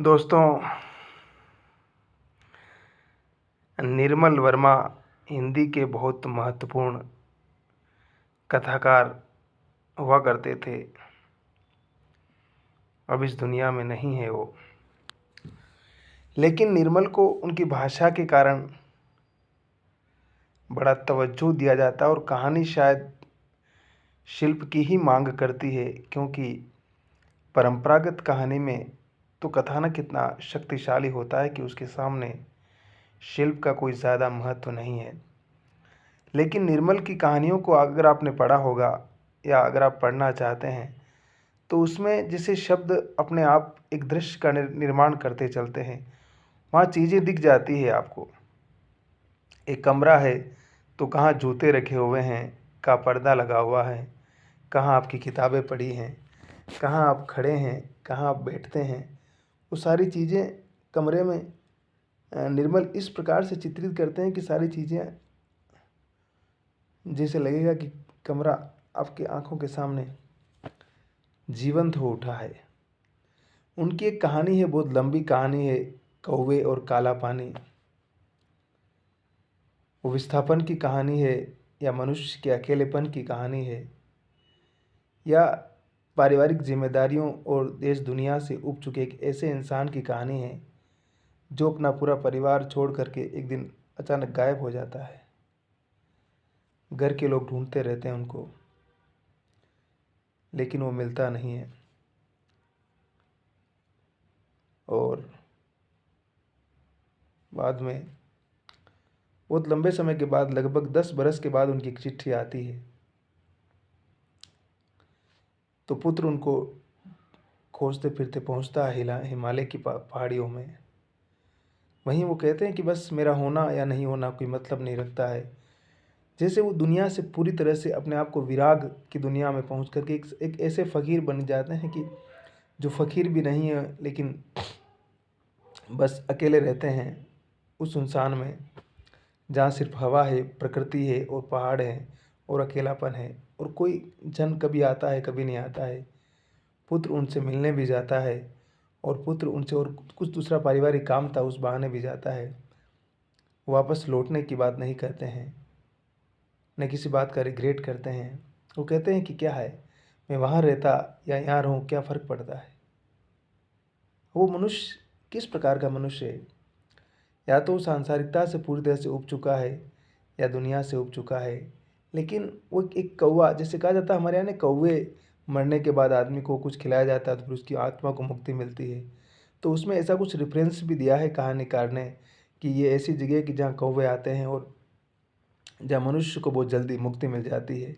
दोस्तों, निर्मल वर्मा हिंदी के बहुत महत्वपूर्ण कथाकार हुआ करते थे। अब इस दुनिया में नहीं है वो, लेकिन निर्मल को उनकी भाषा के कारण बड़ा तवज्जो दिया जाता है और कहानी शायद शिल्प की ही मांग करती है, क्योंकि परंपरागत कहानी में तो कथानक इतना शक्तिशाली होता है कि उसके सामने शिल्प का कोई ज़्यादा महत्व नहीं है। लेकिन निर्मल की कहानियों को अगर आपने पढ़ा होगा या अगर आप पढ़ना चाहते हैं, तो उसमें जैसे शब्द अपने आप एक दृश्य का निर्माण करते चलते हैं, वहाँ चीज़ें दिख जाती है आपको। एक कमरा है तो कहाँ जूते रखे हुए हैं, कहाँ पर्दा लगा हुआ है, कहाँ आपकी किताबें पड़ी हैं, कहाँ आप खड़े हैं, कहाँ आप बैठते हैं, वो सारी चीज़ें कमरे में निर्मल इस प्रकार से चित्रित करते हैं कि सारी चीज़ें जैसे लगेगा कि कमरा आपकी आंखों के सामने जीवंत हो उठा है। उनकी एक कहानी है, बहुत लंबी कहानी है, कौवे और काला पानी। वो विस्थापन की कहानी है, या मनुष्य के अकेलेपन की कहानी है, या पारिवारिक जिम्मेदारियों और देश दुनिया से उब चुके एक ऐसे इंसान की कहानी है जो अपना पूरा परिवार छोड़ करके एक दिन अचानक गायब हो जाता है। घर के लोग ढूंढते रहते हैं उनको, लेकिन वो मिलता नहीं है। और बाद में बहुत लंबे समय के बाद, लगभग 10 बरस के बाद उनकी एक चिट्ठी आती है। तो पुत्र उनको खोजते फिरते पहुंचता है हिमालय की पहाड़ियों में। वहीं वो कहते हैं कि बस मेरा होना या नहीं होना कोई मतलब नहीं रखता है। जैसे वो दुनिया से पूरी तरह से अपने आप को विराग की दुनिया में पहुंच करके एक ऐसे फ़कीर बन जाते हैं कि जो फ़कीर भी नहीं है, लेकिन बस अकेले रहते हैं उस सुनसान में, जहाँ सिर्फ हवा है, प्रकृति है और पहाड़ है और अकेलापन है, और कोई जन कभी आता है कभी नहीं आता है। पुत्र उनसे मिलने भी जाता है, और पुत्र उनसे और कुछ दूसरा पारिवारिक काम था उस बहाने भी जाता है। वापस लौटने की बात नहीं करते हैं, न किसी बात का रिग्रेट करते हैं। वो कहते हैं कि क्या है, मैं वहाँ रहता या यहाँ रहूँ, क्या फ़र्क पड़ता है। वो मनुष्य किस प्रकार का मनुष्य है? या तो सांसारिकता से पूरी तरह से उब चुका है, या दुनिया से उब चुका है। लेकिन वो एक कौवा, जैसे कहा जाता है हमारे यहाँ, कौवे मरने के बाद आदमी को कुछ खिलाया जाता है तो फिर उसकी आत्मा को मुक्ति मिलती है। तो उसमें ऐसा कुछ रेफरेंस भी दिया है कहानीकार ने कि ये ऐसी जगह है कि जहाँ कौवे आते हैं और जहाँ मनुष्य को बहुत जल्दी मुक्ति मिल जाती है।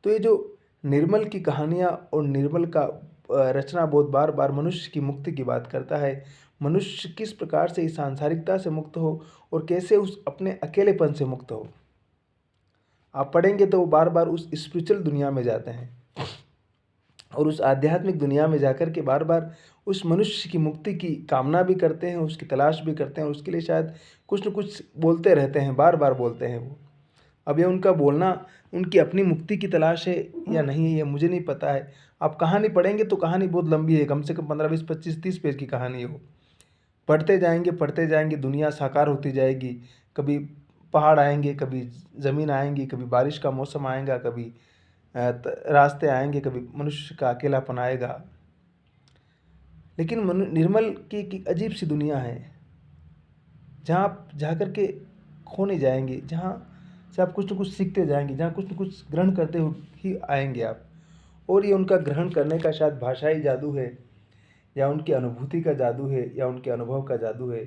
तो ये जो निर्मल की कहानियाँ और निर्मल का रचना बहुत बार बार मनुष्य की मुक्ति की बात करता है। मनुष्य किस प्रकार से इस सांसारिकता से मुक्त हो और कैसे उस अपने अकेलेपन से मुक्त हो। आप पढ़ेंगे तो वो बार बार उस स्पिरिचुअल दुनिया में जाते हैं, और उस आध्यात्मिक दुनिया में जाकर के बार बार उस मनुष्य की मुक्ति की कामना भी करते हैं, उसकी तलाश भी करते हैं, उसके लिए शायद कुछ न कुछ बोलते रहते हैं, बार बार बोलते हैं वो। अब ये उनका बोलना उनकी अपनी मुक्ति की तलाश है या नहीं है, ये मुझे नहीं पता है। आप कहानी पढ़ेंगे तो कहानी बहुत लंबी है, कम से कम 15, 20, 25, 30 पेज की कहानी है वो। पढ़ते जाएंगे, दुनिया साकार होती जाएगी। कभी पहाड़ आएंगे, कभी ज़मीन आएंगी, कभी बारिश का मौसम आएगा, कभी रास्ते आएंगे, कभी मनुष्य का अकेलापन आएगा। लेकिन निर्मल की अजीब सी दुनिया है, जहाँ आप जा कर के खो नहीं जाएंगे, जहाँ से आप कुछ न कुछ सीखते जाएंगे, जहाँ कुछ न कुछ ग्रहण करते हुए ही आएंगे आप। और ये उनका ग्रहण करने का शायद भाषाई जादू है, या उनकी अनुभूति का जादू है, या उनके अनुभव का जादू है।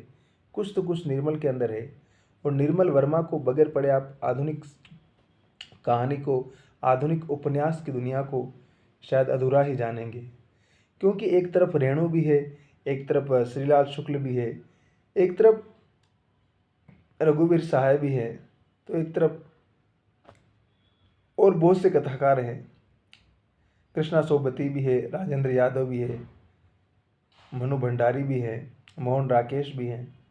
कुछ तो कुछ निर्मल के अंदर है। और निर्मल वर्मा को बगैर पढ़े आप आधुनिक कहानी को, आधुनिक उपन्यास की दुनिया को शायद अधूरा ही जानेंगे। क्योंकि एक तरफ रेणु भी है, एक तरफ श्रीलाल शुक्ल भी है, एक तरफ रघुवीर सहाय भी है, तो एक तरफ और बहुत से कथाकार हैं। कृष्णा सोबती भी है, राजेंद्र यादव भी है, मनु भंडारी भी है, मोहन राकेश भी हैं।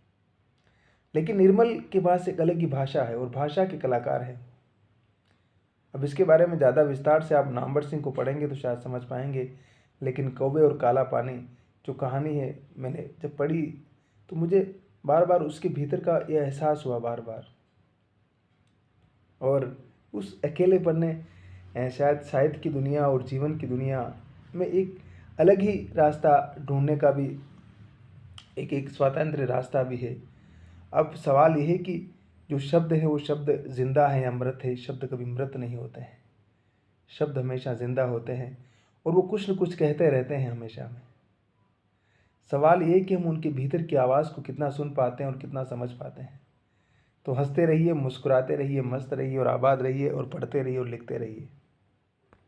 लेकिन निर्मल के पास एक अलग ही भाषा है और भाषा के कलाकार हैं। अब इसके बारे में ज़्यादा विस्तार से आप नामवर सिंह को पढ़ेंगे तो शायद समझ पाएंगे। लेकिन कौवे और काला पानी जो कहानी है मैंने जब पढ़ी तो मुझे बार बार उसके भीतर का ये एहसास हुआ बार बार। और उस अकेलेपन ने शायद साहित्य की दुनिया और जीवन की दुनिया में एक अलग ही रास्ता ढूंढने का भी एक एक स्वतंत्र रास्ता भी है। अब सवाल यह है कि जो शब्द है वो शब्द जिंदा है या मृत है। शब्द कभी मृत नहीं होते हैं, शब्द हमेशा जिंदा होते हैं और वो कुछ न कुछ कहते रहते हैं हमेशा में। सवाल ये कि हम उनके भीतर की आवाज़ को कितना सुन पाते हैं और कितना समझ पाते हैं। तो हंसते रहिए, मुस्कुराते रहिए, मस्त रहिए और आबाद रहिए और पढ़ते रहिए और लिखते रहिए।